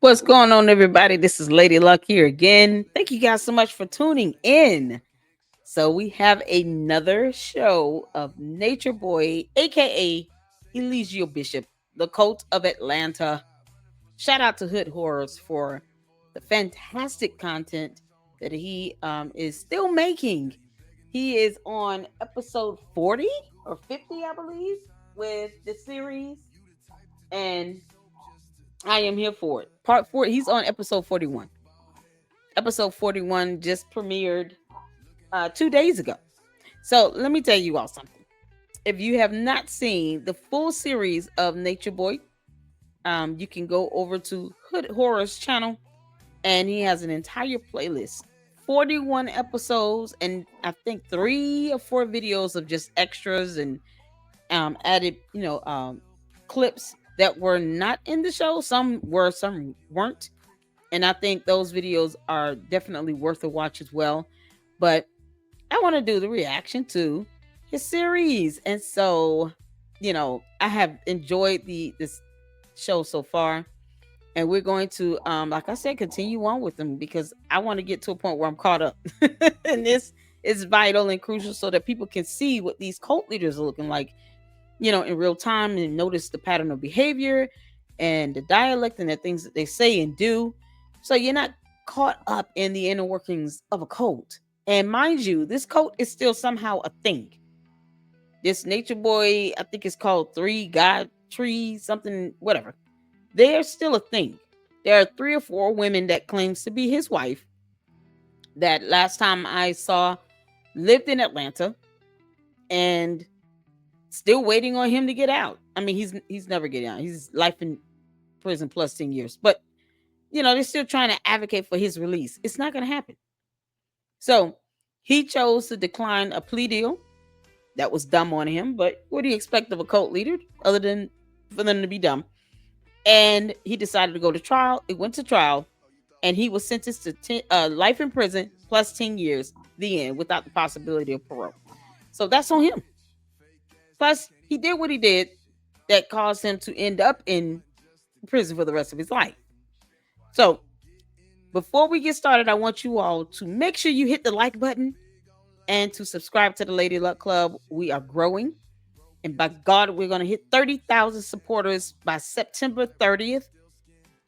What's going on, everybody? This is Lady Luck here again. Thank you guys so much for tuning in. So we have another show of Nature Boy, aka Eligio Bishop, the cult of Atlanta. Shout out to Hood Horrors for the fantastic content that he is still making. He is on episode 40 or 50, I believe, with the series, and I am here for it. Part 4, he's on episode 41. Episode 41 just premiered 2 days ago. So let me tell you all something. If you have not seen the full series of Nature Boy, you can go over to Hood Horror's channel, and he has an entire playlist. 41 episodes, and I think 3 or 4 videos of just extras and added, clips that were not in the show. Some were, some weren't. And I think those videos are definitely worth a watch as well. But I want to do the reaction to his series. And so, I have enjoyed this show so far. And we're going to, like I said, continue on with them because I want to get to a point where I'm caught up. And this is vital and crucial so that people can see what these cult leaders are looking like, in real time, and notice the pattern of behavior and the dialect and the things that they say and do. So you're not caught up in the inner workings of a cult. And mind you, this cult is still somehow a thing. This Nature Boy, I think it's called Three God Tree, something, whatever. They are still a thing. There are 3 or 4 women that claims to be his wife that last time I saw lived in Atlanta and still waiting on him to get out. I mean, he's never getting out. He's life in prison plus 10 years. But they're still trying to advocate for his release. It's not going to happen. So he chose to decline a plea deal that was dumb on him. But what do you expect of a cult leader other than for them to be dumb? And he decided to go to trial. It went to trial, and he was sentenced to life in prison plus 10 years, the end, without the possibility of parole. So that's on him. Plus, he did what he did that caused him to end up in prison for the rest of his life. So before we get started, I want you all to make sure you hit the like button and to subscribe to the Lady Luck Club. We are growing. And by God, we're going to hit 30,000 supporters by September 30th,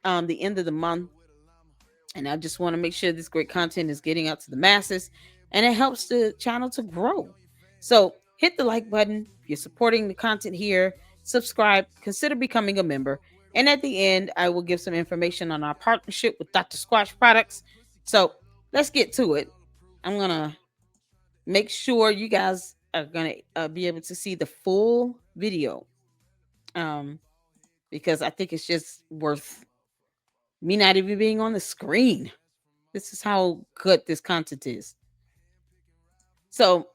the end of the month. And I just want to make sure this great content is getting out to the masses, and it helps the channel to grow. So hit the like button if you're supporting the content here. Subscribe, consider becoming a member. And at the end, I will give some information on our partnership with Dr. Squatch Products. So let's get to it. I'm going to make sure you guys are going to be able to see the full video, because I think it's just worth me not even being on the screen. This is how good this content is. So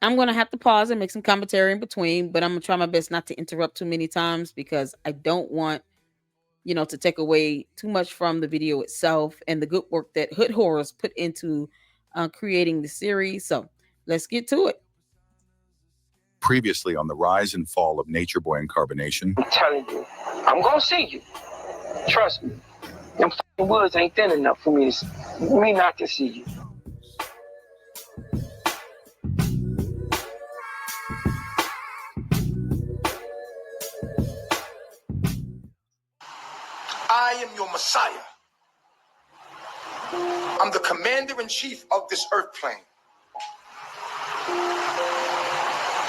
I'm going to have to pause and make some commentary in between, but I'm going to try my best not to interrupt too many times because I don't want, to take away too much from the video itself and the good work that Hood Horrors put into creating the series. So let's get to it. Previously on the rise and fall of Nature Boy and Carbonation. I'm telling you, I'm going to see you. Trust me. Them fucking woods ain't thin enough for me not to see you. I am your Messiah. I'm the commander-in-chief of this earth plane.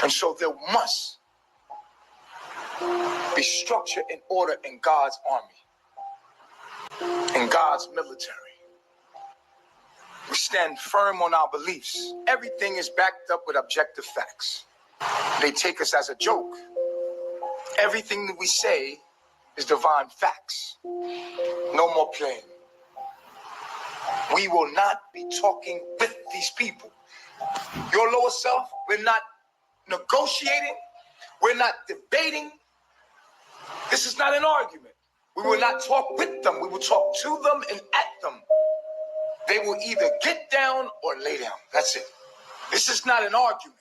And so there must be structure and order in God's army, in God's military. We stand firm on our beliefs. Everything is backed up with objective facts. They take us as a joke. Everything that we say is divine facts. No more playing. We will not be talking with these people. Your lower self, we're not negotiating. We're not debating. This is not an argument. We will not talk with them. We will talk to them and at them. They will either get down or lay down. That's it. This is not an argument.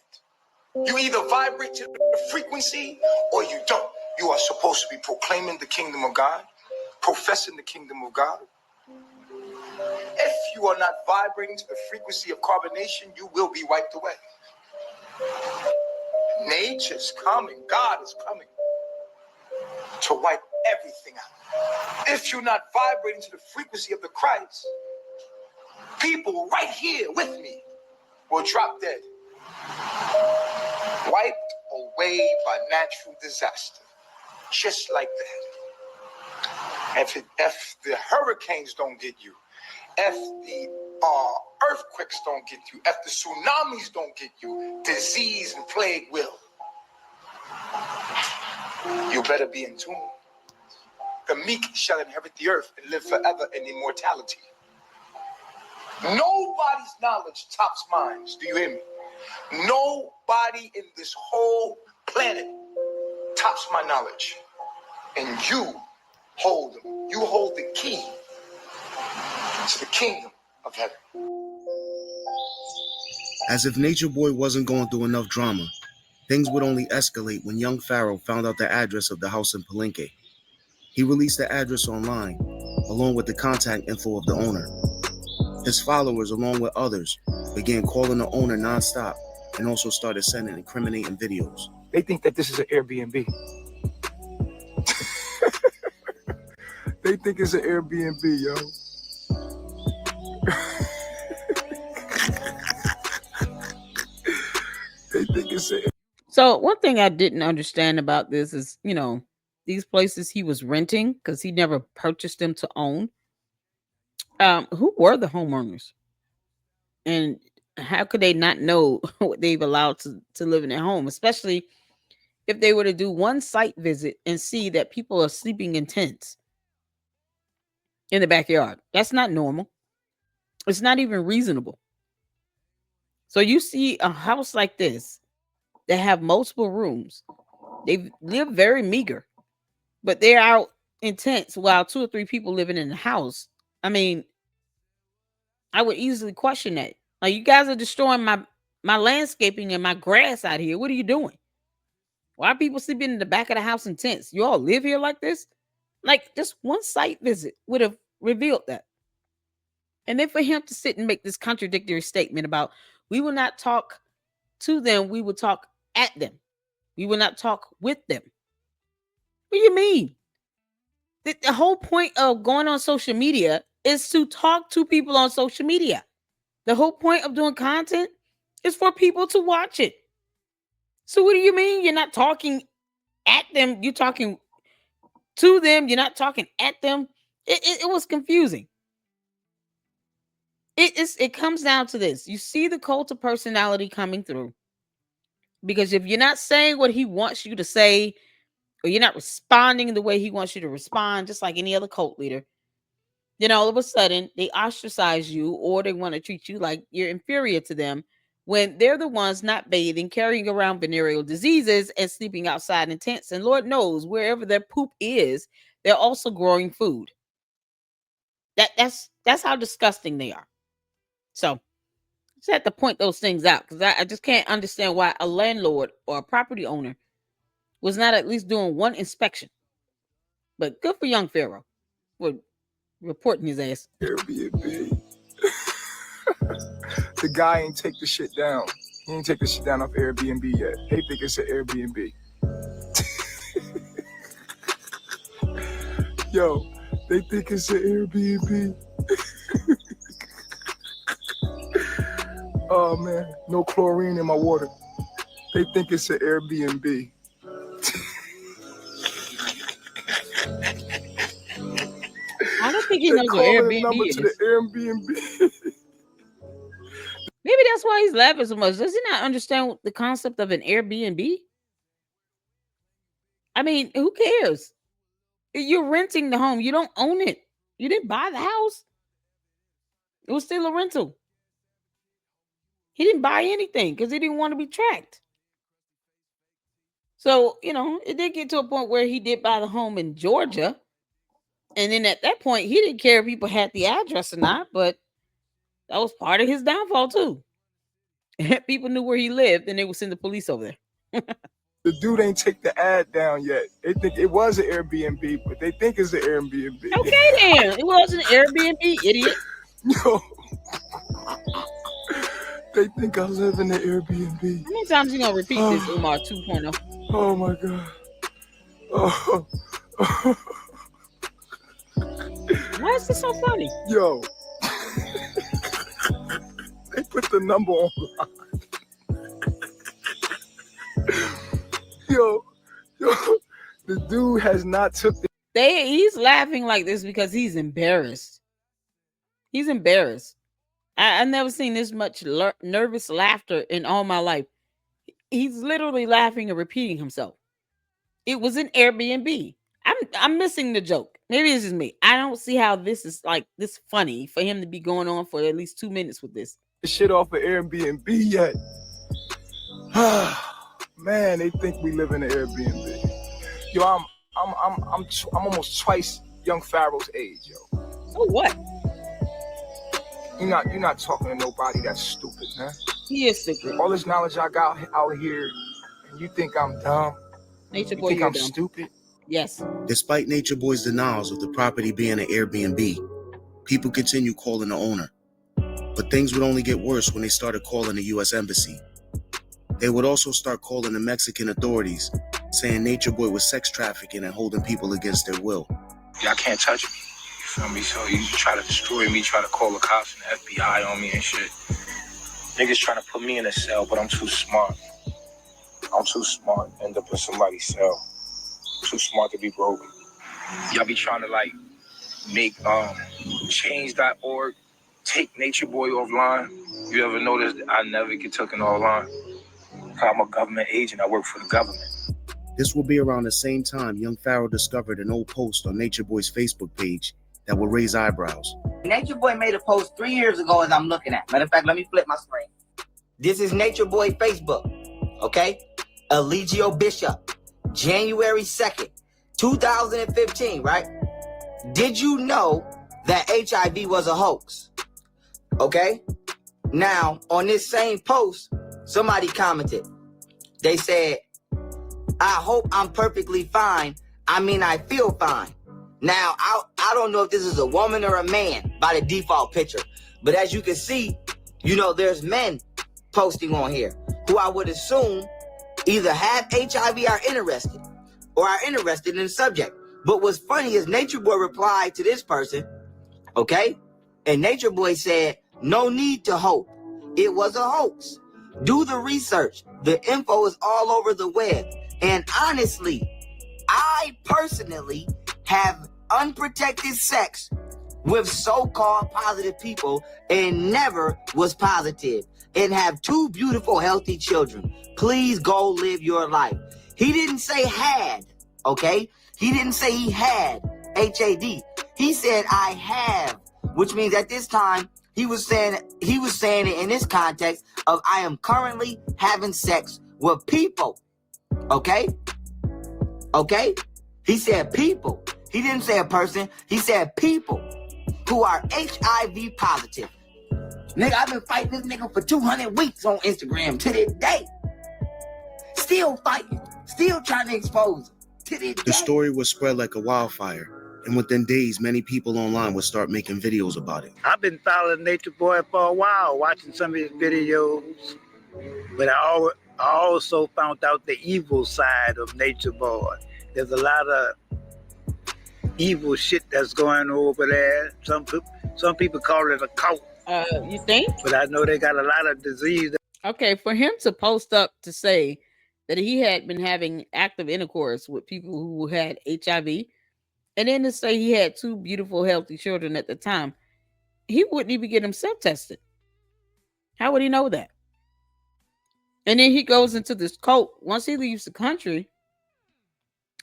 You either vibrate to the frequency or you don't. You are supposed to be proclaiming the kingdom of God, professing the kingdom of God. If you are not vibrating to the frequency of carbonation, you will be wiped away. Nature's coming. God is coming to wipe everything out. If you're not vibrating to the frequency of the Christ, people right here with me will drop dead, wiped away by natural disaster, just like that. If the hurricanes don't get you, if the earthquakes don't get you, if the tsunamis don't get you, disease and plague will. You better be in tune. The meek shall inherit the earth and live forever in immortality. Nobody's knowledge tops mine. Do you hear me? Nobody in this whole planet tops my knowledge. And you hold them. You hold the key to the kingdom of heaven. As if Nature Boy wasn't going through enough drama, things would only escalate when young Pharaoh found out the address of the house in Palenque. He released the address online, along with the contact info of the owner. His followers, along with others, began calling the owner nonstop and also started sending incriminating videos. They think that this is an Airbnb. They think it's an Airbnb, yo. They think it's a... So one thing I didn't understand about this is, these places he was renting, because he never purchased them to own. Who were the homeowners? And how could they not know what they've allowed to live in their home, especially if they were to do one site visit and see that people are sleeping in tents in the backyard? That's not normal. It's not even reasonable. So you see a house like this that have multiple rooms. They live very meager, but they're out in tents while 2 or 3 people living in the house. I mean, I would easily question that. Like, you guys are destroying my landscaping and my grass out here. What are you doing? Why are people sleeping in the back of the house in tents? You all live here like this? Like, just one site visit would have revealed that. And then for him to sit and make this contradictory statement about, we will not talk to them, we will talk at them. We will not talk with them. What do you mean? The whole point of going on social media is to talk to people on social media. The whole point of doing content is for people to watch it. So what do you mean you're not talking at them? You're talking to them. You're not talking at them. It was confusing. It comes down to this. You see the cult of personality coming through. Because if you're not saying what he wants you to say, or you're not responding the way he wants you to respond, just like any other cult leader, then all of a sudden they ostracize you, or they want to treat you like you're inferior to them when they're the ones not bathing, carrying around venereal diseases, and sleeping outside in tents. And Lord knows, wherever their poop is, they're also growing food. That's how disgusting they are. So just have to point those things out, because I just can't understand why a landlord or a property owner was not at least doing one inspection. But good for young Pharaoh for reporting his ass. Airbnb. The guy ain't take the shit down. He ain't take the shit down off Airbnb yet. They think it's an Airbnb. Yo, they think it's an Airbnb. Oh man, no chlorine in my water. They think it's an Airbnb. I don't think he knows what Airbnb is. To the Airbnb. Maybe that's why he's laughing so much. Does he not understand the concept of an Airbnb? I mean, who cares? You're renting the home. You don't own it. You didn't buy the house. It was still a rental. He didn't buy anything because he didn't want to be tracked. So, it did get to a point where he did buy the home in Georgia. And then at that point, he didn't care if people had the address or not, but that was part of his downfall too. People knew where he lived, and they would send the police over there. The dude ain't take the ad down yet. They think it was an Airbnb, but they think it's an Airbnb. Okay, then. It was an Airbnb, idiot. Yo, they think I live in the Airbnb. How many times you gonna repeat this, Umar 2.0? Oh my God. Oh. Why is this so funny? Yo. They put the number on. Yo, the dude has not took the. He's laughing like this because he's embarrassed. He's embarrassed. I've never seen this much nervous laughter in all my life. He's literally laughing and repeating himself. It was an Airbnb. I'm missing the joke. Maybe it's just me. I don't see how this is like this funny for him to be going on for at least 2 minutes with this. Shit off of Airbnb yet. Man, they think we live in an Airbnb. Yo, I'm almost twice young Pharaoh's age, yo. So what? You're not talking to nobody that's stupid, man. He is stupid. All this knowledge I got out here, and you think I'm dumb? Nature you Boy, think you're I'm dumb. stupid? Yes. Despite Nature Boy's denials of the property being an Airbnb, people continue calling the owner. But things would only get worse when they started calling the U.S. Embassy. They would also start calling the Mexican authorities, saying Nature Boy was sex trafficking and holding people against their will. Y'all can't touch me. You feel me? So you try to destroy me, try to call the cops and the FBI on me and shit. Niggas trying to put me in a cell, but I'm too smart. I'm too smart to end up in somebody's cell. Too smart to be broken. Y'all be trying to like make change.org take Nature Boy offline. You ever notice I never get taken offline? I'm a government agent. I work for the government. This will be around the same time young Pharaoh discovered an old post on Nature Boy's Facebook page that will raise eyebrows. Nature Boy made a post 3 years ago as I'm looking at. Matter of fact, let me flip my screen. This is Nature Boy Facebook, okay? Eligio Bishop, January 2nd, 2015, right? Did you know that HIV was a hoax? Okay? Now, on this same post, somebody commented. They said, I hope I'm perfectly fine. I mean, I feel fine. Now, I don't know if this is a woman or a man by the default picture. But as you can see, you know, there's men posting on here who I would assume either have HIV or are interested in the subject. But what's funny is Nature Boy replied to this person, okay? And Nature Boy said, no need to hope. It was a hoax. Do the research. The info is all over the web. And honestly, I personally have unprotected sex with so-called positive people and never was positive and have 2 beautiful, healthy children. Please go live your life. He didn't say had, okay? He didn't say he had HAD. He said I have, which means at this time, he was saying it in this context of I am currently having sex with people. Okay? Okay? He said people. He didn't say a person. He said people who are HIV positive. Nigga, I've been fighting this nigga for 200 weeks on Instagram to this day. Still fighting. Still trying to expose him to this day. The story was spread like a wildfire, and within days, many people online would start making videos about it. I've been following Nature Boy for a while, watching some of his videos, but I also found out the evil side of Nature Boy. There's a lot of evil shit that's going over there. Some people call it a cult. You think? But I know they got a lot of disease. Okay, for him to post up to say that he had been having active intercourse with people who had HIV, and then to say he had 2 beautiful, healthy children at the time, he wouldn't even get himself tested. How would he know that? And then he goes into this cult. Once he leaves the country,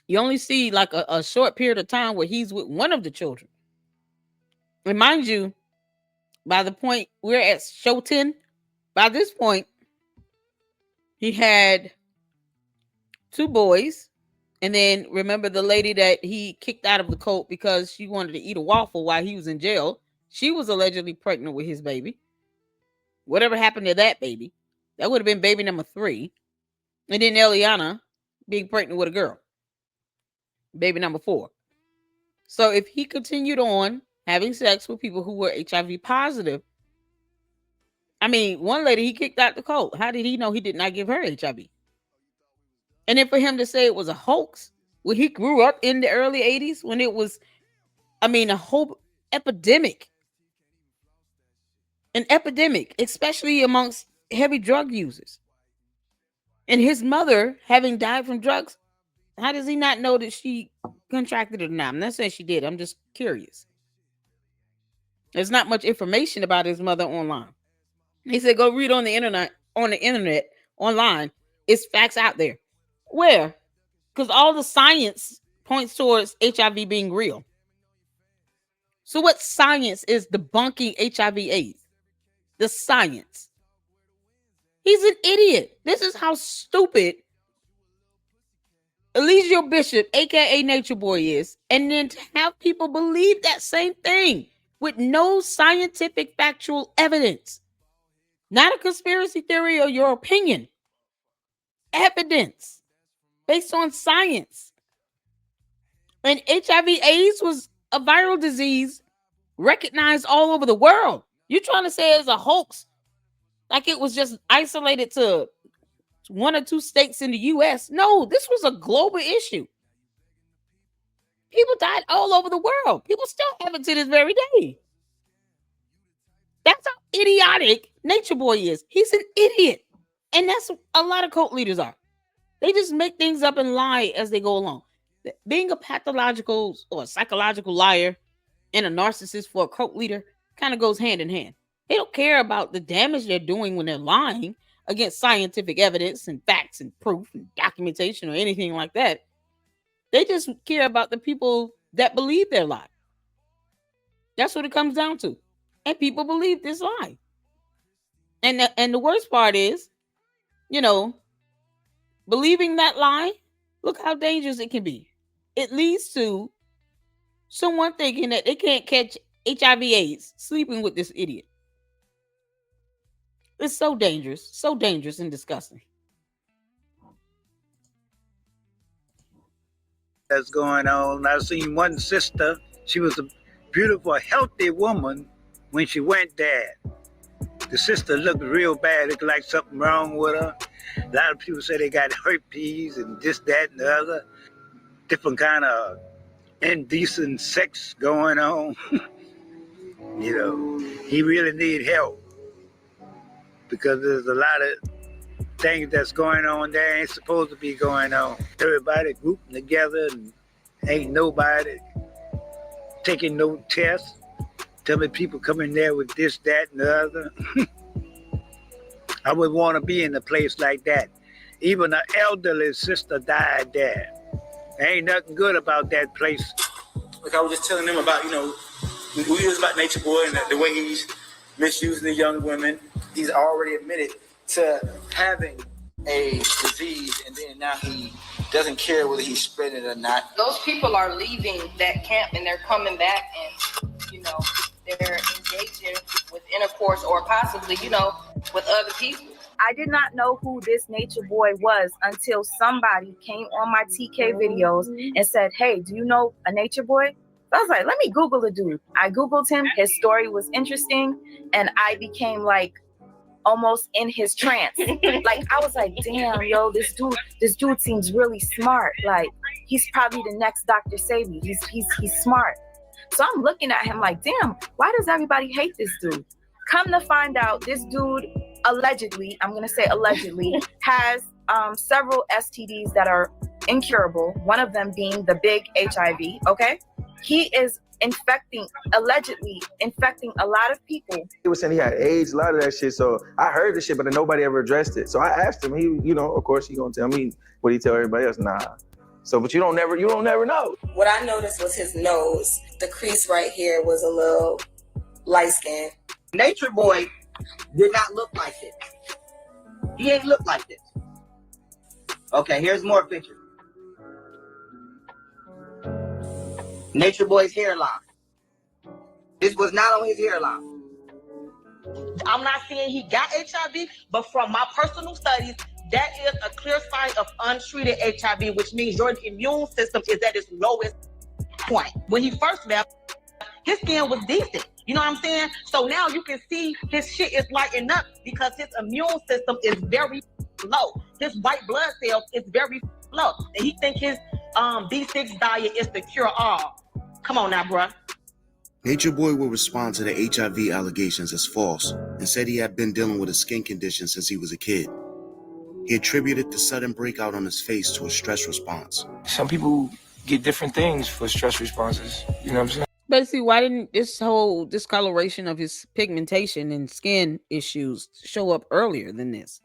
you only see like a short period of time where he's with one of the children. And mind you, by the point we're at show 10, by this point, he had 2 boys. And then remember the lady that he kicked out of the cult because she wanted to eat a waffle while he was in jail. She was allegedly pregnant with his baby. Whatever happened to that baby? That would have been baby number 3. And then Eliana, being pregnant with a girl. Baby number 4. So if he continued on having sex with people who were HIV positive, I mean, one lady he kicked out the cult. How did he know he did not give her HIV? And then for him to say it was a hoax when he grew up in the early 80s, when it was, I mean, a whole epidemic. An epidemic, especially amongst heavy drug users. And his mother, having died from drugs, how does he not know that she contracted it or not? I'm not saying she did. I'm just curious. There's not much information about his mother online. He said, go read on the internet, online. It's facts out there. Where? Because all the science points towards HIV being real. So what science is debunking HIV/AIDS? The science. He's an idiot. This is how stupid Eligio Bishop, aka Nature Boy, is. And then to have people believe that same thing with no scientific factual evidence. Not a conspiracy theory or your opinion. Evidence based on science. And HIV/AIDS was a viral disease recognized all over the world. You're trying to say it's a hoax, like it was just isolated to 1 or 2 states in the US. No, this was a global issue. People died all over the world. People still have it to this very day. That's how idiotic Nature Boy is. He's an idiot. And that's a lot of cult leaders are. They just make things up and lie as they go along. Being a pathological or psychological liar and a narcissist for a cult leader kind of goes hand in hand. They don't care about the damage they're doing when they're lying against scientific evidence and facts and proof and documentation or anything like that. They just care about the people that believe their lie. That's what it comes down to. And people believe this lie. And the worst part is, believing that lie, look how dangerous it can be. It leads to someone thinking that they can't catch HIV/AIDS sleeping with this idiot. It's so dangerous and disgusting. That's going on. I've seen one sister. She was a beautiful, healthy woman when she went there. The sister looked real bad. Looked like something wrong with her. A lot of people say they got herpes and this, that, and the other. Different kind of indecent sex going on. He really need help because there's a lot of things that's going on there ain't supposed to be going on. Everybody grouping together and ain't nobody taking no tests. Tell me people come in there with this, that, and the other. I would want to be in a place like that. Even an elderly sister died there. There ain't nothing good about that place. Like I was just telling them about, we was about Nature Boy and the way he's misusing the young women. He's already admitted to having a disease, and then now he doesn't care whether he's spreading it or not. Those people are leaving that camp and they're coming back and, they're engaging with intercourse or possibly, with other people. I did not know who this Nature Boy was until somebody came on my TK videos and said, hey, do you know a Nature Boy? So I was like, let me Google the dude. I Googled him. His story was interesting. And I became like almost in his trance. Like, I was like, damn, yo, this dude seems really smart. Like, he's probably the next Dr. Sebi. He's smart. So I'm looking at him like, damn, why does everybody hate this dude? Come to find out, this dude allegedly, I'm going to say allegedly, has several STDs that are incurable. One of them being the big HIV, okay? He is allegedly infecting a lot of people. He was saying he had AIDS, a lot of that shit. So I heard the shit, but then nobody ever addressed it. So I asked him, he, of course he gonna tell me what he tell everybody else. Nah. So, but you don't never know. What I noticed was his nose. The crease right here was a little light skin. Nature Boy did not look like this. He ain't look like this. Okay, here's more pictures. Nature Boy's hairline. This was not on his hairline. I'm not saying he got HIV, but from my personal studies, that is a clear sign of untreated HIV, which means your immune system is at its lowest point. When he first left, his skin was decent. You know what I'm saying? So now you can see his shit is lighting up because his immune system is very low. His white blood cells is very low. And he think his B6 diet is the cure all. Come on now, bruh. Nature Boy will respond to the HIV allegations as false and said he had been dealing with a skin condition since he was a kid. He attributed the sudden breakout on his face to a stress response. Some people get different things for stress responses. You know what I'm saying? But see, why didn't this whole discoloration of his pigmentation and skin issues show up earlier than this?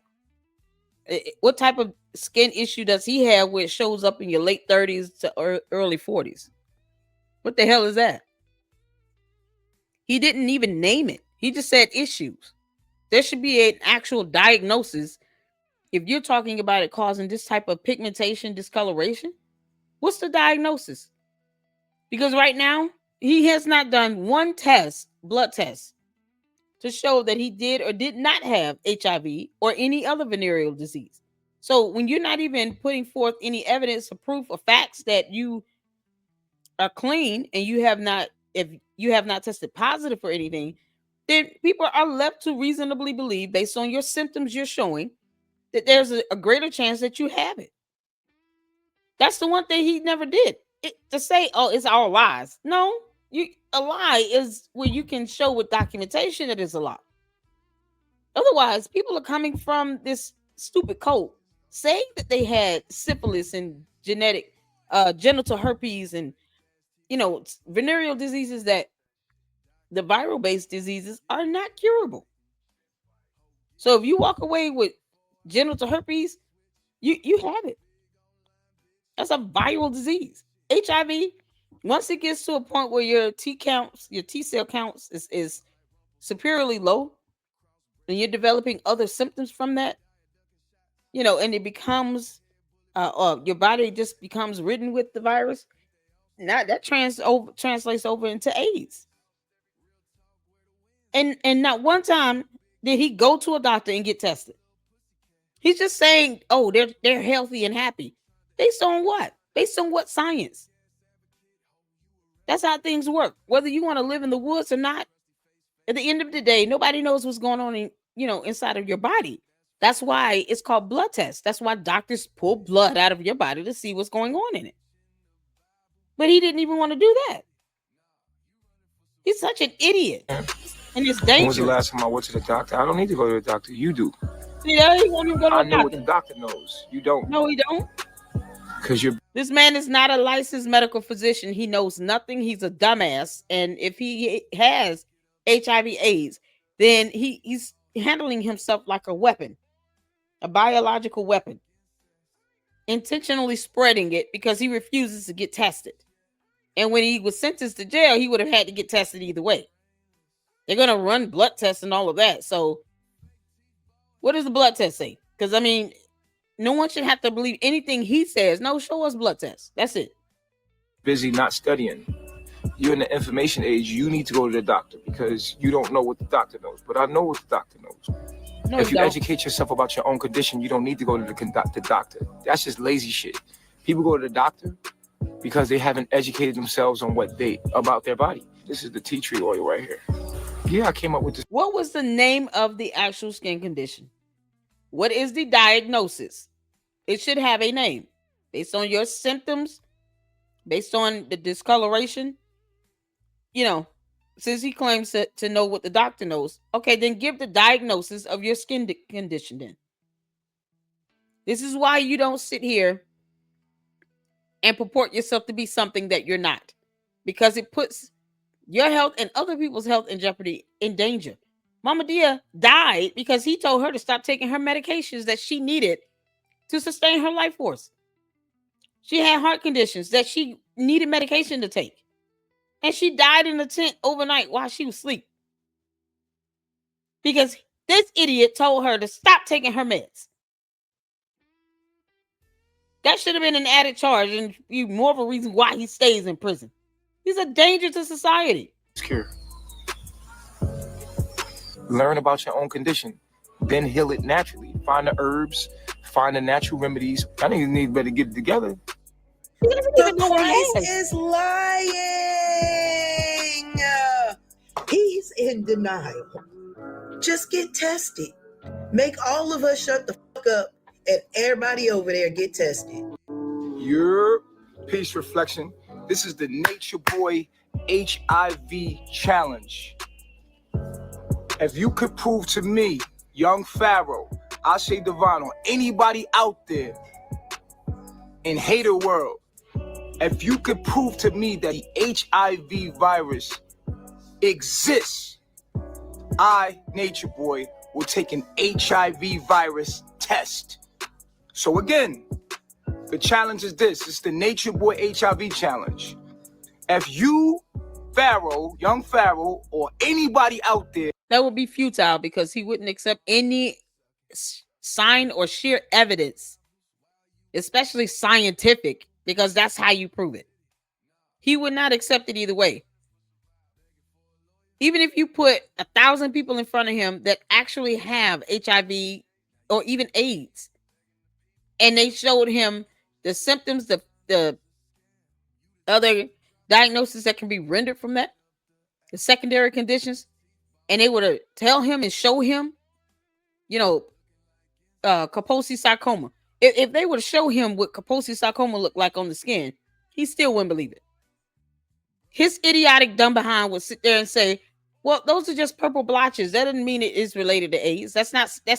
What type of skin issue does he have where it shows up in your late 30s to early 40s? What the hell is that? He didn't even name it. He just said issues. There should be an actual diagnosis if you're talking about it causing this type of pigmentation discoloration. What's the diagnosis? Because right now, he has not done one test, blood test, to show that he did or did not have HIV or any other venereal disease. So when you're not even putting forth any evidence or proof or facts that you are clean and you have not, if you have not tested positive for anything, then people are left to reasonably believe, based on your symptoms you're showing, that there's a greater chance that you have it. That's the one thing he never did. To say, oh, it's all lies. No, a lie is where you can show with documentation that it's a lie. Otherwise, people are coming from this stupid code saying that they had syphilis and genetic genital herpes and venereal diseases, that the viral based diseases are not curable. So if you walk away with genital herpes, you have it. That's a viral disease. HIV, once it gets to a point where your T cell counts is superiorly low, and you're developing other symptoms from that, and it becomes your body just becomes ridden with the virus. Now that translates over into AIDS. And not one time did he go to a doctor and get tested. He's just saying, oh, they're healthy and happy. Based on what? Based on what science? That's how things work. Whether you want to live in the woods or not, at the end of the day, nobody knows what's going on inside of your body. That's why it's called blood tests. That's why doctors pull blood out of your body to see what's going on in it. But he didn't even want to do that. He's such an idiot. And it's dangerous. When was the last time I went to the doctor? I don't need to go to the doctor. You do. Yeah, he won't even go to the doctor. I know what the doctor knows. You don't. No, he don't. This man is not a licensed medical physician. He knows nothing. He's a dumbass. And if he has HIV/AIDS, then he's handling himself like a weapon, a biological weapon, intentionally spreading it because he refuses to get tested. And when he was sentenced to jail, he would have had to get tested either way. They're going to run blood tests and all of that. So what does the blood test say? Because, no one should have to believe anything he says. No, show us blood tests. That's it. Busy not studying. You're in the information age. You need to go to the doctor because you don't know what the doctor knows. But I know what the doctor knows. No, if you educate yourself about your own condition, you don't need to go to the doctor. That's just lazy shit. People go to the doctor because they haven't educated themselves on about their body. This is the tea tree oil right here. Yeah, I came up with this. What was the name of the actual skin condition? What is the diagnosis? It should have a name based on your symptoms, based on the discoloration. Since he claims to know what the doctor knows, okay, then give the diagnosis of your skin condition then. This is why you don't sit here and purport yourself to be something that you're not, because it puts your health and other people's health in jeopardy, in danger. Mama Dia died because he told her to stop taking her medications that she needed to sustain her life force. She had heart conditions that she needed medication to take. And she died in a tent overnight while she was asleep. Because this idiot told her to stop taking her meds. That should have been an added charge and more of a reason why he stays in prison. He's a danger to society. Cure. Learn about your own condition, then heal it naturally. find the herbs, find the natural remedies. I think you need better get it together. The Christ is lying. He's in denial. Just get tested. Make all of us shut the fuck up and everybody over there get tested. Your peace reflection. This is the Nature Boy HIV challenge. If you could prove to me, young Pharaoh, I say Divine, or anybody out there in hater world, if you could prove to me that the HIV virus exists, I, Nature Boy, will take an HIV virus test. So again, the challenge is this. It's the Nature Boy HIV challenge. If you, Pharaoh, young Pharaoh, or anybody out there, that would be futile because he wouldn't accept any sign or sheer evidence, especially scientific, because that's how you prove it. He would not accept it either way. Even if you put 1,000 people in front of him that actually have HIV or even AIDS, and they showed him the symptoms, the other diagnoses that can be rendered from that, the secondary conditions, and they would tell him and show him, Kaposi sarcoma. If they would show him what Kaposi sarcoma looked like on the skin, he still wouldn't believe it. His idiotic dumb behind would sit there and say, well, those are just purple blotches. That doesn't mean it is related to AIDS. That's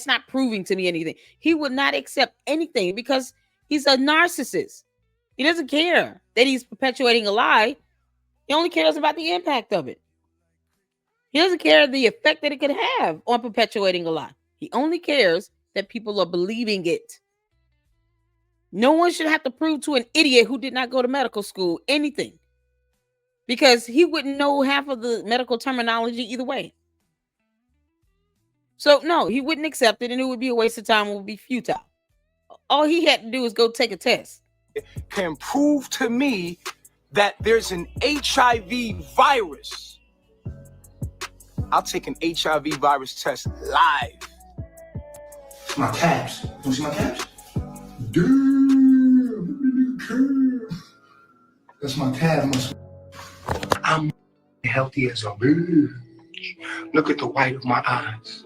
not proving to me anything. He would not accept anything because he's a narcissist. He doesn't care that he's perpetuating a lie. He only cares about the impact of it. He doesn't care the effect that it could have on perpetuating a lie. He only cares that people are believing it. No one should have to prove to an idiot who did not go to medical school anything, because he wouldn't know half of the medical terminology either way. So no, he wouldn't accept it, and it would be a waste of time. It would be futile. All he had to do is go take a test. Can prove to me that there's an HIV virus, I'll take an HIV virus test live. My calves. You want to see my calves? Damn, that's my calf muscle. I'm healthy as a bitch. Look at the white of my eyes.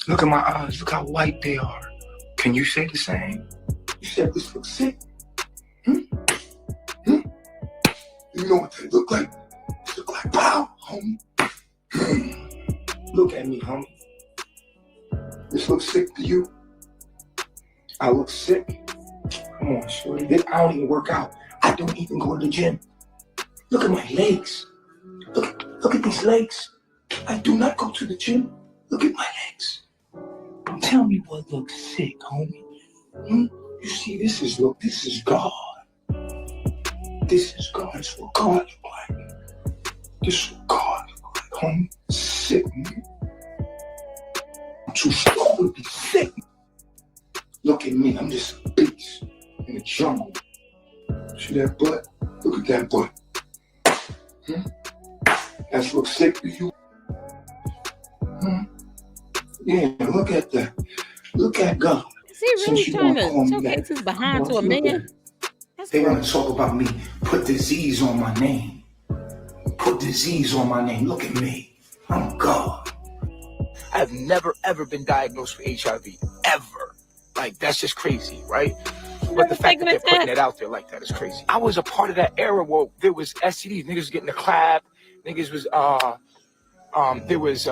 Look at my eyes. Look how white they are. Can you say the same? You said this looks sick. You know what they look like? They look like pow, homie. Look at me, homie. This looks sick to you? I look sick? Come on, shorty. I don't even work out. I don't even go to the gym. Look at my legs. Look at these legs. I do not go to the gym. Look at my legs. Tell me what looks sick, homie. You see, this is God. This is God. It's what God looks like. This is what God looks like, homie. Sick, man. I'm too strong to be sick. Look at me. I'm just a beast in the jungle. See that butt? Look at that butt. That looks sick to you? Yeah, look at that. Look at God. Is he really trying to showcase his behind to a man? They want to talk about me. Put disease on my name. Put disease on my name. Look at me. I'm God. I've never, ever been diagnosed with HIV. Ever. Like, that's just crazy, right? But the fact that they're putting it out there like that is crazy. I was a part of that era where there was STDs. Niggas was getting the clap. Niggas was, there was,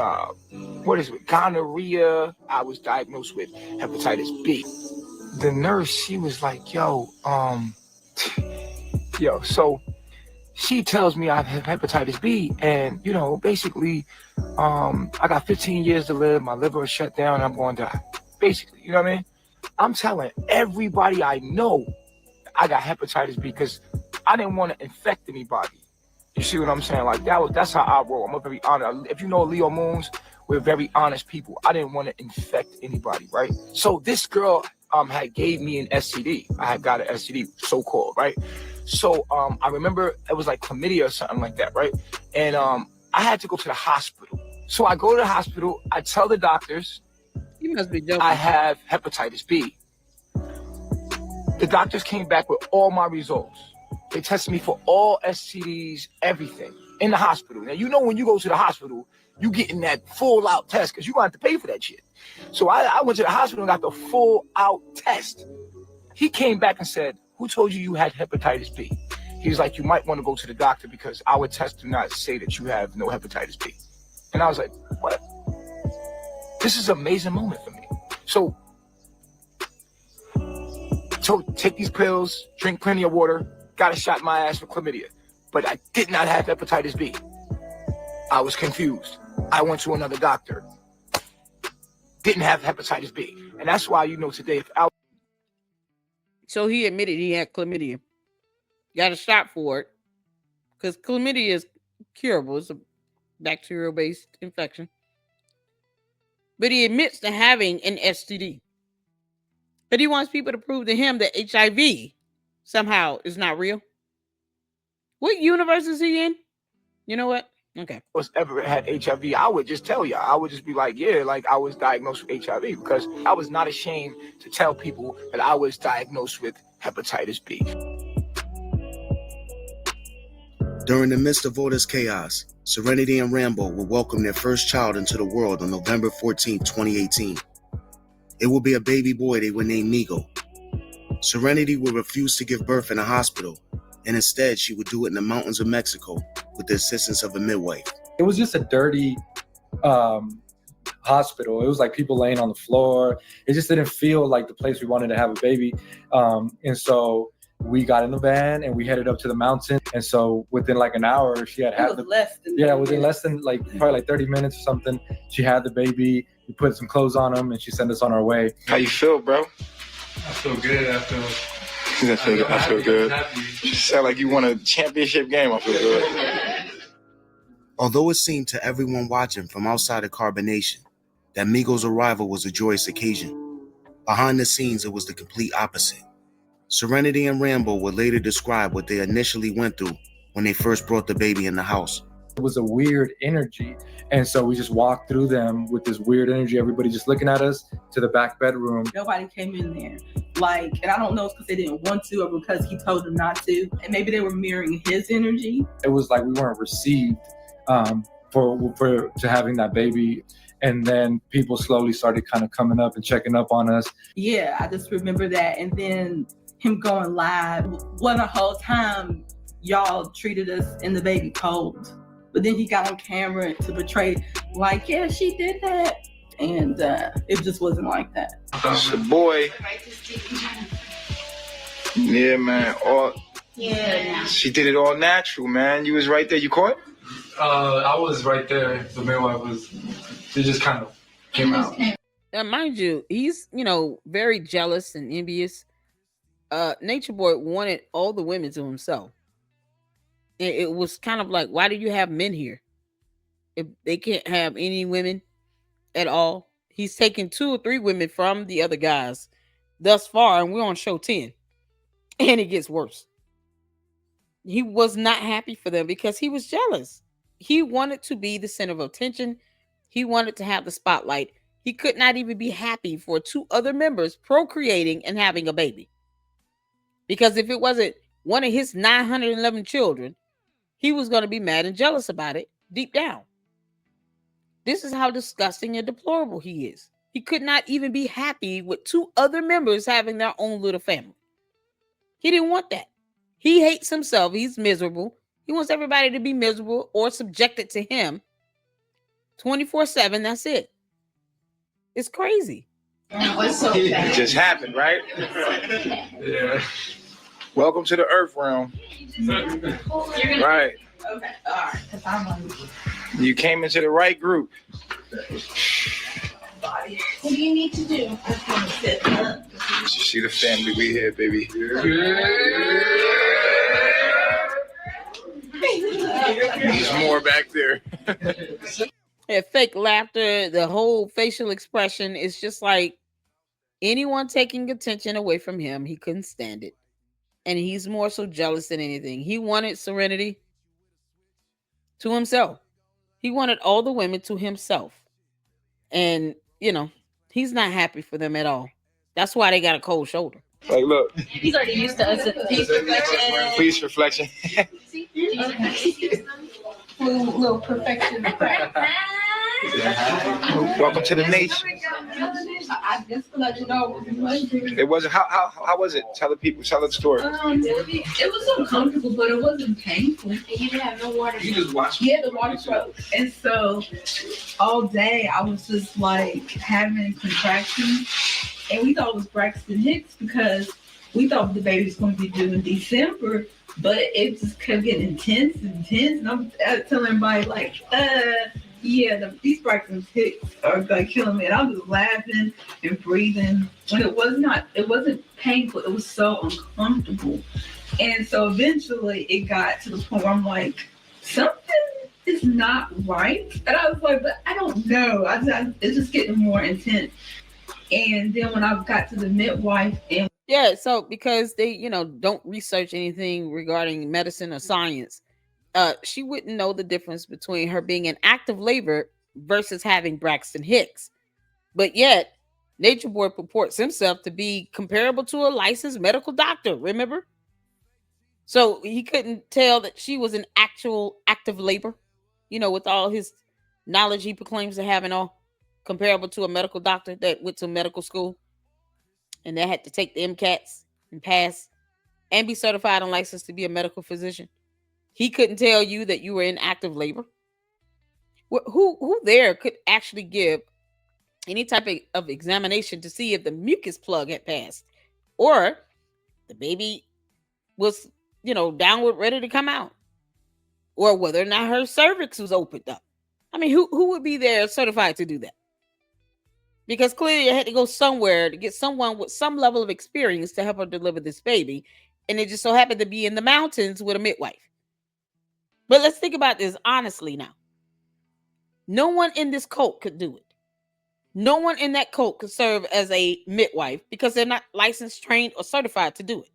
gonorrhea. I was diagnosed with hepatitis B. The nurse, she was like, so she tells me I have hepatitis B, and, basically, I got 15 years to live. My liver is shut down, and I'm going to die. Basically, you know what I mean? I'm telling everybody I know I got hepatitis B because I didn't want to infect anybody. You see what I'm saying? Like, that's how I roll. I'm very honest. If you know Leo Moons, we're very honest people. I didn't want to infect anybody, right? So this girl had gave me an STD. I had got an STD, so-called, right? So I remember it was like chlamydia or something like that, right? And I had to go to the hospital. So I go to the hospital. I tell the doctors, You must be joking. I have hepatitis B. The doctors came back with all my results. They tested me for all STDs, everything, in the hospital. Now, you know when you go to the hospital, you getting that full-out test because you're going to have to pay for that shit. So I went to the hospital and got the full-out test. He came back and said, who told you you had hepatitis B? He was like, you might want to go to the doctor because our tests do not say that you have no hepatitis B. And I was like, what? This is an amazing moment for me. So take these pills, drink plenty of water, got a shot in my ass for chlamydia. But I did not have hepatitis B. I was confused. I went to another doctor. Didn't have hepatitis B. And that's why, you know, today, if I... So he admitted he had chlamydia. Got a shot for it. Because chlamydia is curable. It's a bacterial-based infection. But he admits to having an STD. But he wants people to prove to him that HIV somehow is not real. What universe is he in? You know what? Okay. Was ever had HIV, I would just tell you. I would just be like, yeah, like I was diagnosed with HIV because I was not ashamed to tell people that I was diagnosed with hepatitis B. During the midst of all this chaos, Serenity and Rambo will welcome their first child into the world on November 14, 2018. It will be a baby boy they will name Migo. Serenity will refuse to give birth in a hospital, and instead she would do it in the mountains of Mexico with the assistance of a midwife. It was just a dirty hospital. It was like people laying on the floor. It just didn't feel like the place we wanted to have a baby. And so we got in the van and we headed up to the mountain. And so within like an hour, she had within less than like probably like 30 minutes or something, she had the baby. We put some clothes on him and she sent us on our way. How you feel, bro? I feel good. I feel good. You sound like you won a championship game. I feel good. Although it seemed to everyone watching from outside of Carbonation that Migo's arrival was a joyous occasion, behind the scenes it was the complete opposite. Serenity and Rambo would later describe what they initially went through when they first brought the baby in the house. It was a weird energy. And so we just walked through them with this weird energy, everybody just looking at us, to the back bedroom. Nobody came in there. And I don't know if it's because they didn't want to or because he told them not to. And maybe they were mirroring his energy. It was like we weren't received for having that baby. And then people slowly started kind of coming up and checking up on us. Yeah, I just remember that. And then him going live. What a whole time y'all treated us and the baby cold. But then he got on camera to portray like, yeah, she did that. And it just wasn't like that. That's the boy. Yeah, man. She did it all natural, man. You was right there. You caught? I was right there. The midwife she just kind of came out. Now, mind you, he's, very jealous and envious. Nature Boy wanted all the women to himself. It was kind of like, why do you have men here? If they can't have any women at all. He's taken 2 or 3 women from the other guys thus far, and we're on show 10. And it gets worse. He was not happy for them because he was jealous. He wanted to be the center of attention. He wanted to have the spotlight. He could not even be happy for 2 other members procreating and having a baby. Because if it wasn't one of his 911 children, he was going to be mad and jealous about it deep down. This is how disgusting and deplorable he is. He could not even be happy with 2 other members having their own little family. He didn't want that. He hates himself. He's miserable. He wants everybody to be miserable or subjected to him 24/7. That's it. It's crazy. It just happened, right? Yeah. Welcome to the Earth realm. Right. Okay, all right. Because I'm on You came into the right group. body. What do you need to do? I just want to sit up. You see the family we here, baby. There's more back there. Fake laughter, the whole facial expression is just like anyone taking attention away from him. He couldn't stand it. And he's more so jealous than anything. He wanted Serenity to himself. He wanted all the women to himself. And, he's not happy for them at all. That's why they got a cold shoulder. Like, look. He's already used to us. Peace reflection. Please reflection. Little perfection. Welcome to the nation. I just to let you know. It wasn't how was it? Tell the story. It was uncomfortable, but it wasn't painful. You didn't have no water. You just watched. Yeah, the water broke. And so all day I was just like having contractions. And we thought it was Braxton Hicks because we thought the baby was going to be due in December. But it just kept getting intense. And I'm telling everybody like, these Braxton Hicks are like killing me. And I'm just laughing and breathing. When it wasn't painful. It was so uncomfortable. And so eventually it got to the point where I'm like, something is not right. And I was like, but I don't know. It's just getting more intense. And then when I got to the midwife and so because they, don't research anything regarding medicine or science, she wouldn't know the difference between her being in active labor versus having Braxton Hicks. But yet, Nature Boy purports himself to be comparable to a licensed medical doctor, remember? So he couldn't tell that she was in actual active labor, with all his knowledge he proclaims to have and all, comparable to a medical doctor that went to medical school and that had to take the MCATs and pass and be certified and licensed to be a medical physician. He couldn't tell you that you were in active labor. Who there could actually give any type of examination to see if the mucus plug had passed or the baby was, downward ready to come out, or whether or not her cervix was opened up? I mean, who would be there certified to do that? Because clearly it had to go somewhere to get someone with some level of experience to help her deliver this baby. And it just so happened to be in the mountains with a midwife. But let's think about this honestly now. No one in this cult could do it. No one in that cult could serve as a midwife because they're not licensed, trained, or certified to do it.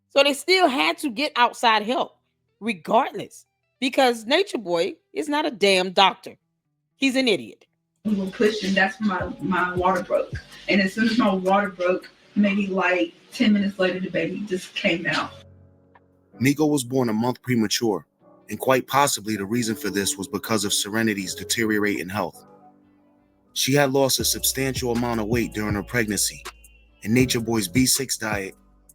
So they still had to get outside help regardless, because Nature Boy is not a damn doctor. He's an idiot. We were pushing, that's when my water broke. And as soon as my water broke, maybe like 10 minutes later, the baby just came out. Migo was born a month premature, and quite possibly the reason for this was because of Serenity's deteriorating health. She had lost a substantial amount of weight during her pregnancy, and Nature Boy's B6 diet,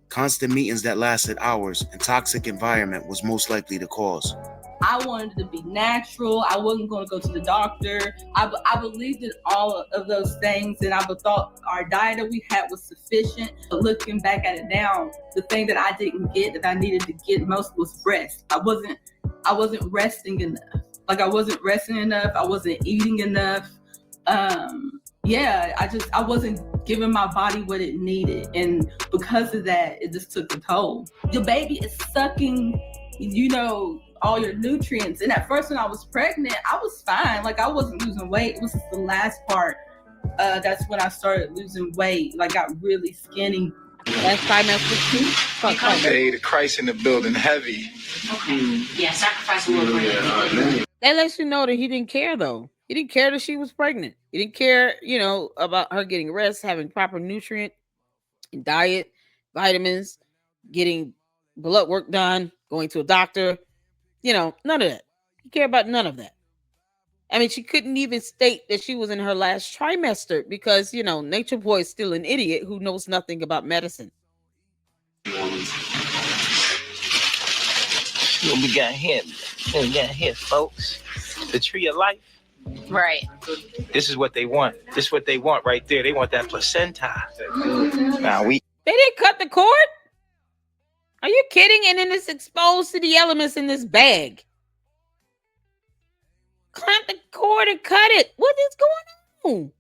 constant meetings that lasted hours, and toxic environment was most likely the cause. I wanted to be natural. I wasn't going to go to the doctor. I believed in all of those things, and I thought our diet that we had was sufficient. But looking back at it now, the thing that I didn't get that I needed to get most was rest. I wasn't resting enough. I wasn't resting enough. I wasn't eating enough. I wasn't giving my body what it needed, and because of that, it just took a toll. Your baby is sucking, all your nutrients. And at first when I was pregnant, I was fine. I wasn't losing weight. It was just the last part. That's when I started losing weight. Got really skinny. Last trimester. Hey, the Christ in the building, heavy. Okay. Yeah, sacrifice a little bit. That lets you know that he didn't care, though. He didn't care that she was pregnant. He didn't care, about her getting rest, having proper nutrient and diet, vitamins, getting blood work done, going to a doctor. None of that. He cared about none of that. I mean, she couldn't even state that she was in her last trimester because, Nature Boy is still an idiot who knows nothing about medicine. We got here, folks. The tree of life. Right. This is what they want. This is what they want right there. They want that placenta. Now They didn't cut the cord? Are you kidding? And then it's exposed to the elements in this bag. Clamp the cord and cut it. What is going on?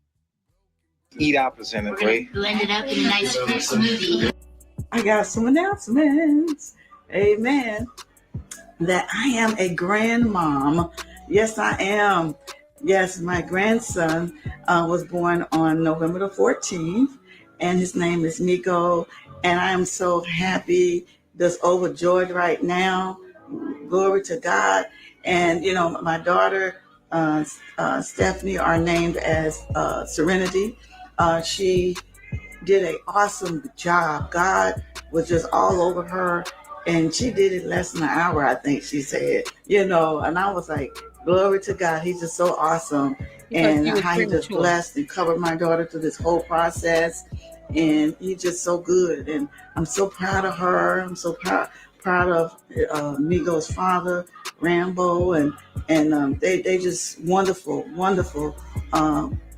Eat our placenta, boy. Blend it up in a nice fruit smoothie. I got some announcements. Amen. That I am a grandmom. Yes, I am. Yes, my grandson was born on November the 14th, and his name is Migo, and I am so happy, just overjoyed right now. Glory to God. And, my daughter Stephanie are named as Serenity. She did an awesome job. God was just all over her, and she did it less than an hour, I think she said. And I was like, glory to God. He's just so awesome. Because And he was how he just premature. blessed and covered my daughter through this whole process. And he's just so good. And I'm so proud of her. I'm so proud of Migo's father, Rambo, and they just wonderful, wonderful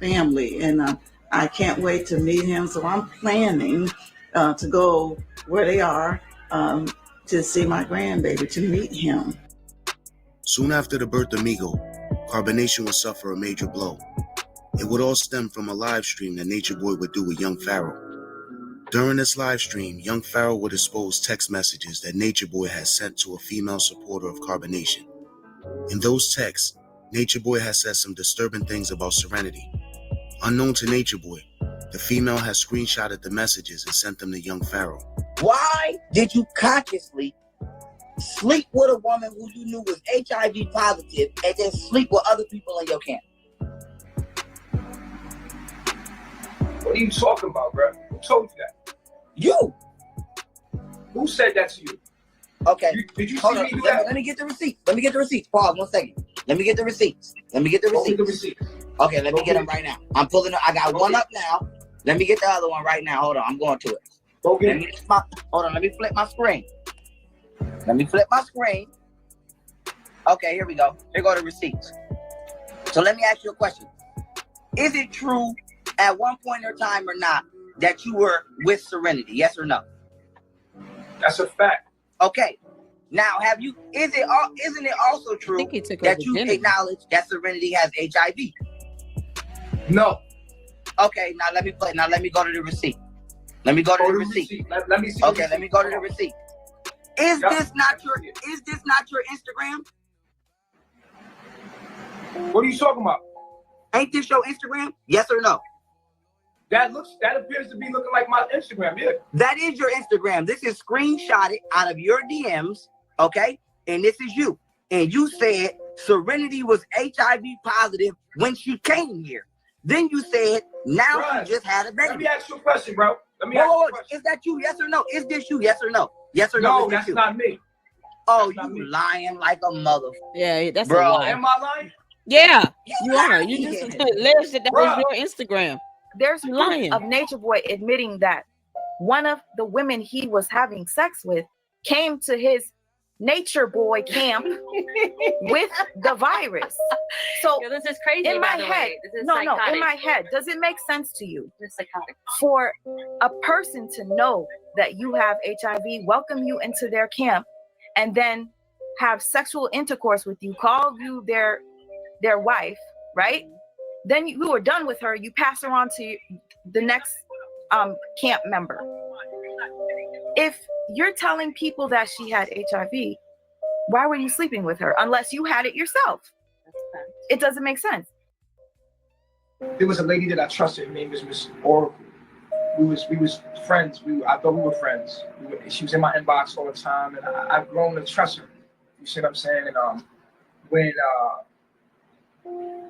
family. And I can't wait to meet him. So I'm planning to go where they are to see my grandbaby, to meet him. Soon after the birth of Migo, Carbonation would suffer a major blow. It would all stem from a live stream that Nature Boy would do with Young Pharaoh. During this live stream, Young Pharaoh would expose text messages that Nature Boy had sent to a female supporter of Carbonation. In those texts, Nature Boy has said some disturbing things about Serenity. Unknown to Nature Boy, the female has screenshotted the messages and sent them to Young Pharaoh. Why did you consciously sleep with a woman who you knew was HIV positive and then sleep with other people in your camp? What are you talking about, bro? Who told you that? You. Who said that to you? Okay. Did you Hold see on. me do that? Let me get the receipt. Let me get the receipts. Pause 1 second. Let me get the receipts. Let me get the Go get receipts. the receipts. Okay, let me get them right now. I'm pulling. I got one up now. Let me get the other one right now. Hold on. I'm going to it. Go get it. Hold on. Let me flip my screen. Let me flip my screen. Okay, here we go. Here go the receipts. So let me ask you a question. Is it true at one point in time or not that you were with Serenity? Yes or no? That's a fact. Okay. Now, isn't it also true that you acknowledge that Serenity has HIV? No. Okay, now let me go to the receipt. Let me go to the receipt. Let me see. Okay, let me go to the receipt. Is this not your Instagram? What are you talking about? Ain't this your Instagram? Yes or no? That appears to be looking like my Instagram, yeah. That is your Instagram. This is screenshotted out of your DMs, okay? And this is you. And you said Serenity was HIV positive when she came here. Then you said now she just had a baby. Let me ask you a question, bro. Is that you? Yes or no? Is this you? Yes or no? Yes or no? No, that's not me. Oh, you lying like a mother. Yeah, that's bro. a lie. Am I lying? Yeah, you are. You just alleged that was your Instagram. There's proof lying of Nature Boy admitting that one of the women he was having sex with came to his Nature Boy camp with the virus. So this is crazy. In my head, in my head, does it make sense to you for a person to know that you have HIV, welcome you into their camp, and then have sexual intercourse with you, call you their wife, right? Then you are done with her, you pass her on to the next camp member. If you're telling people that she had HIV, why were you sleeping with her unless you had it yourself? It doesn't make sense. There was a lady that I trusted. Her name was Miss Oracle. We was friends. I thought we were friends. She was in my inbox all the time, and I've grown to trust her. You see what I'm saying? And when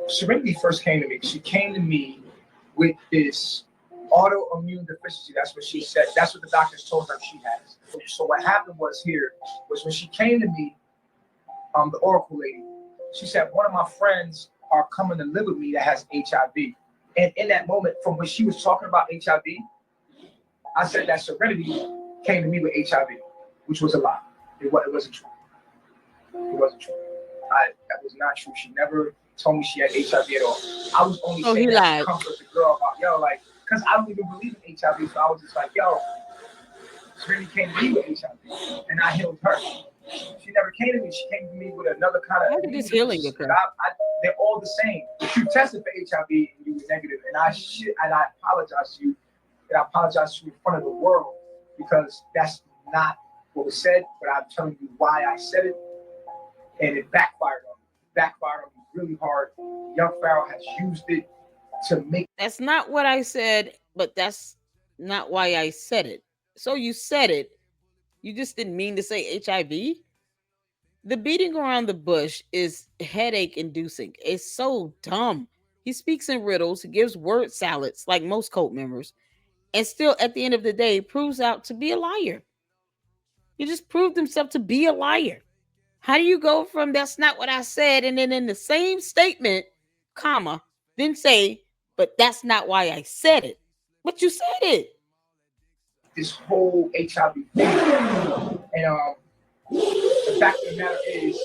Serenity first came to me, she came to me with this autoimmune deficiency. That's what she said. That's what the doctors told her she has. So what happened was when she came to me, the Oracle lady, she said, one of my friends are coming to live with me that has HIV. And in that moment, from when she was talking about HIV, I said that Serenity came to me with HIV, which was a lie. It wasn't true. It wasn't true. That was not true. She never told me she had HIV at all. I was only saying that to comfort the girl about, because I don't even believe in HIV. So I was just like, Serenity came to me with HIV, and I healed her. She never came to me. She came to me with another kind of. How did this healing occur? They're all the same. If you tested for HIV and you were negative, and I apologize to you, and I apologize to you in front of the world, because that's not what was said. But I'm telling you why I said it, and it backfired on me. Backfired on me really hard. Young Pharaoh has used it to make. That's not what I said, but that's not why I said it. So you said it. You just didn't mean to say HIV? The beating around the bush is headache inducing. It's so dumb. He speaks in riddles, he gives word salads like most cult members, and still at the end of the day proves out to be a liar. He just proved himself to be a liar. How do you go from that's not what I said, and then in the same statement, comma, then say, but that's not why I said it. But you said it. This whole HIV thing. And the fact of the matter is,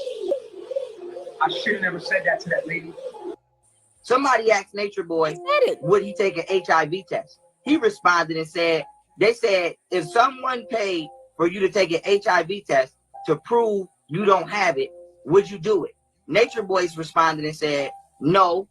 I should have never said that to that lady. Somebody asked Nature Boy, would he take an HIV test? He responded and said, they said, if someone paid for you to take an HIV test to prove you don't have it, would you do it? Nature Boys responded and said, no.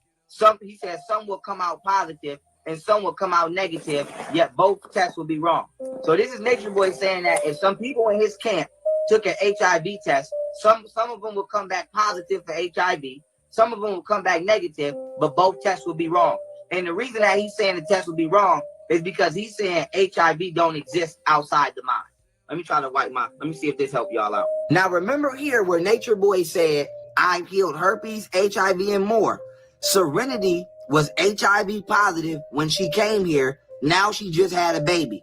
He said some will come out positive and some will come out negative, yet both tests will be wrong. So this is Nature Boy saying that if some people in his camp took an HIV test, some of them will come back positive for HIV, some of them will come back negative, but both tests will be wrong. And the reason that he's saying the test will be wrong is because he's saying HIV don't exist outside the mind. Let me try to let me see if this helps y'all out. Now remember here where Nature Boy said, I've healed herpes, HIV, and more. Serenity was HIV positive when she came here. Now she just had a baby.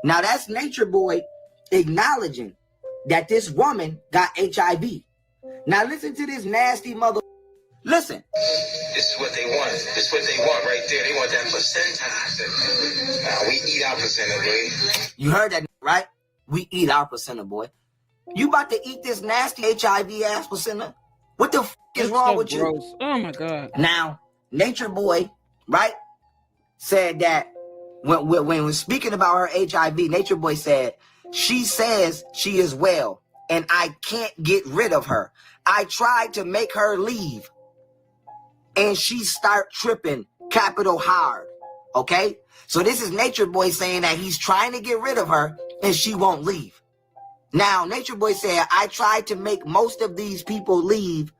Now that's Nature Boy acknowledging that this woman got HIV. Now listen to this nasty mother. Listen. This is what they want. This is what they want right there. They want that percentage. Now we eat our placenta, boy. You heard that, right? We eat our placenta, boy. You about to eat this nasty HIV ass placenta? What the f is wrong with gross. you? Oh my God. Now, Nature Boy, right, said that when speaking about her HIV, Nature Boy said, she says she is well and I can't get rid of her. I tried to make her leave and she start tripping capital hard. Okay? So this is Nature Boy saying that he's trying to get rid of her and she won't leave. Now, Nature Boy said, I tried to make most of these people leave,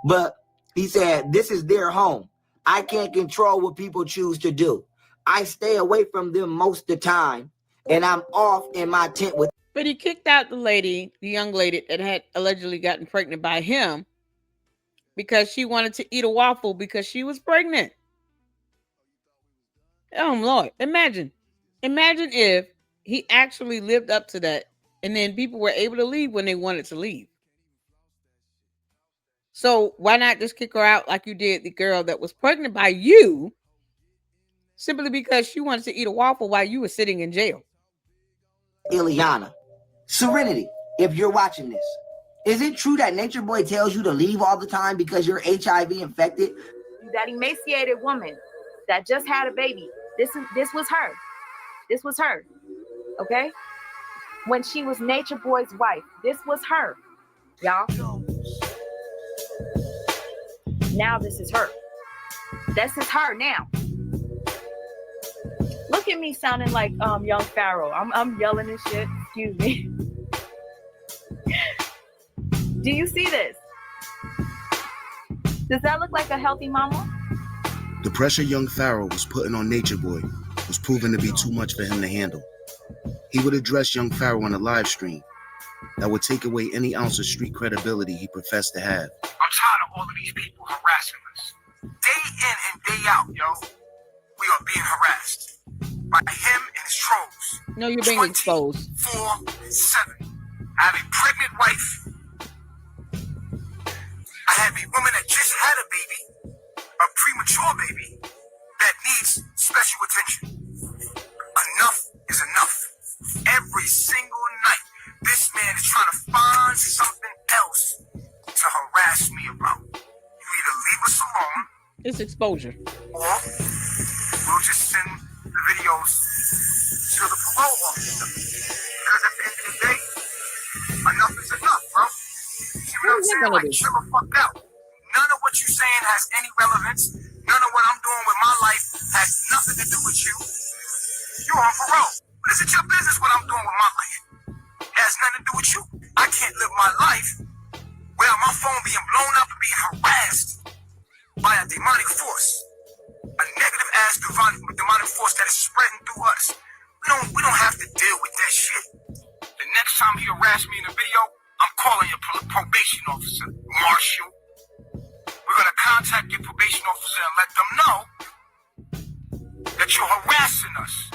but he said, this is their home. I can't control what people choose to do. I stay away from them most of the time, and I'm off in my tent with. But he kicked out the young lady that had allegedly gotten pregnant by him because she wanted to eat a waffle because she was pregnant. Oh, Lord. Imagine if he actually lived up to that and then people were able to leave when they wanted to leave. So why not just kick her out like you did the girl that was pregnant by you simply because she wanted to eat a waffle while you were sitting in jail? Ileana. Serenity, if you're watching this, is it true that Nature Boy tells you to leave all the time because you're HIV infected? That emaciated woman that just had a baby. This was her. This was her. Okay? When she was Nature Boy's wife, this was her. Y'all. Now this is her. This is her now. Look at me sounding like young Pharaoh. I'm yelling and shit. Excuse me. Do you see this? Does that look like a healthy mama? The pressure young Pharaoh was putting on Nature Boy was proven to be too much for him to handle. He would address young Pharaoh on a live stream that would take away any ounce of street credibility he professed to have. I'm tired of all of these people harassing us. Day in and day out, yo. We are being harassed by him and his trolls. No, you're being exposed. 24/7. I have a pregnant wife. I have a woman that just had a baby, a premature baby, that needs special attention. Enough is enough. Every single night, this man is trying to find something else to harass me about. You either leave us alone. It's exposure. Or we'll just send the videos to the parole officer. Because at the end of the day, enough is enough, bro. See what I'm saying? Like, chill the fuck out. None of what you're saying has any relevance. None of what I'm doing with my life has nothing to do with you. You're on parole. But is it your business what I'm doing with my life? It has nothing to do with you. I can't live my life without my phone being blown up and being harassed by a demonic force. A negative ass demonic force that is spreading through us. We don't have to deal with that shit. The next time he harassed me in a video, I'm calling your probation. probation officer, Marshall. We're going to contact your probation officer and let them know that you're harassing us.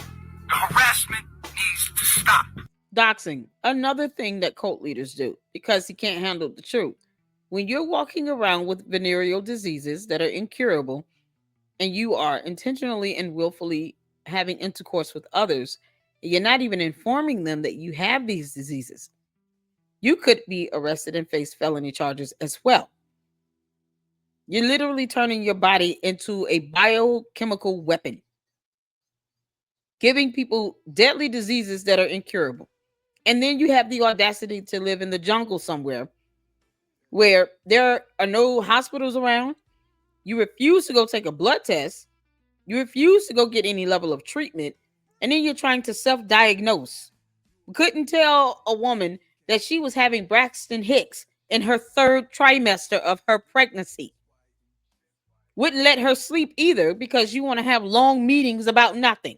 The harassment needs to stop. Doxing, another thing that cult leaders do because he can't handle the truth. When you're walking around with venereal diseases that are incurable and you are intentionally and willfully having intercourse with others, you're not even informing them that you have these diseases, you could be arrested and face felony charges as well. You're literally turning your body into a biochemical weapon, giving people deadly diseases that are incurable. And then you have the audacity to live in the jungle somewhere where there are no hospitals around. You refuse to go take a blood test. You refuse to go get any level of treatment. And then you're trying to self-diagnose. We couldn't tell a woman that she was having Braxton Hicks in her 3rd trimester of her pregnancy. Wouldn't let her sleep either because you want to have long meetings about nothing.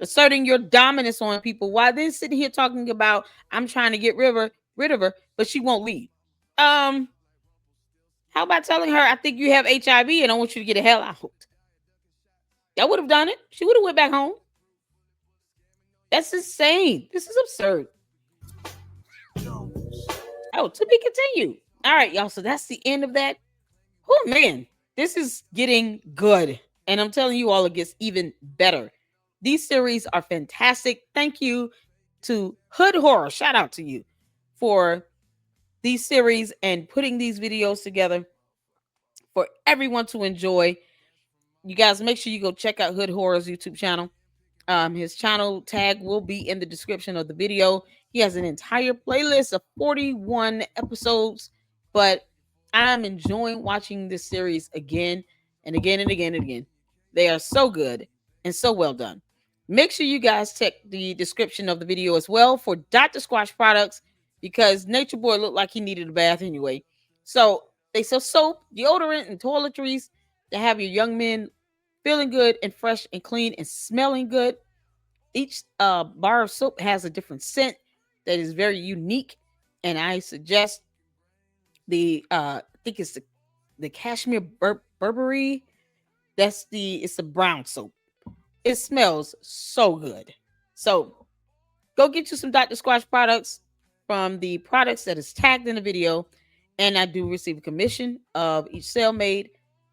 Asserting your dominance on people while then sitting here talking about I'm trying to get rid of her, but she won't leave. How about telling her I think you have HIV and I want you to get the hell out? That would have done it. She would have went back home. That's insane. This is absurd. Oh, to be continued. All right, y'all. So that's the end of that. Oh man, this is getting good. And I'm telling you all, it gets even better. These series are fantastic. Thank you to Hood Horror. Shout out to you for these series and putting these videos together for everyone to enjoy. You guys make sure you go check out Hood Horror's YouTube channel. His channel tag will be in the description of the video. He has an entire playlist of 41 episodes, but I'm enjoying watching this series again and again and again and again. They are so good and so well done. Make sure you guys check the description of the video as well for Dr. Squatch products because Nature Boy looked like he needed a bath anyway. So they sell soap, deodorant, and toiletries to have your young men feeling good and fresh and clean and smelling good. Each bar of soap has a different scent that is very unique, and I suggest I think it's the Cashmere Burberry. It's the brown soap. It smells so good. So go get you some Dr. Squatch products from the products that is tagged in the video, and I do receive a commission of each sale made,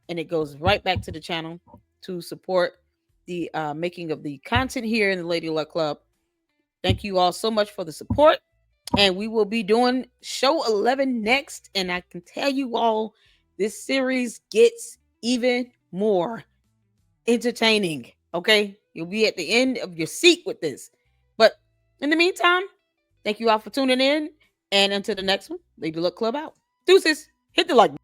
and it goes right back to the channel to support the making of the content here in the Lady Luck Club. Thank you all so much for the support, and we will be doing show 11 next, and I can tell you all this series gets even more entertaining. Okay, you'll be at the end of your seat with this, but in the meantime, thank you all for tuning in, and until the next one, Lady Luck Club out. Deuces. Hit the like button.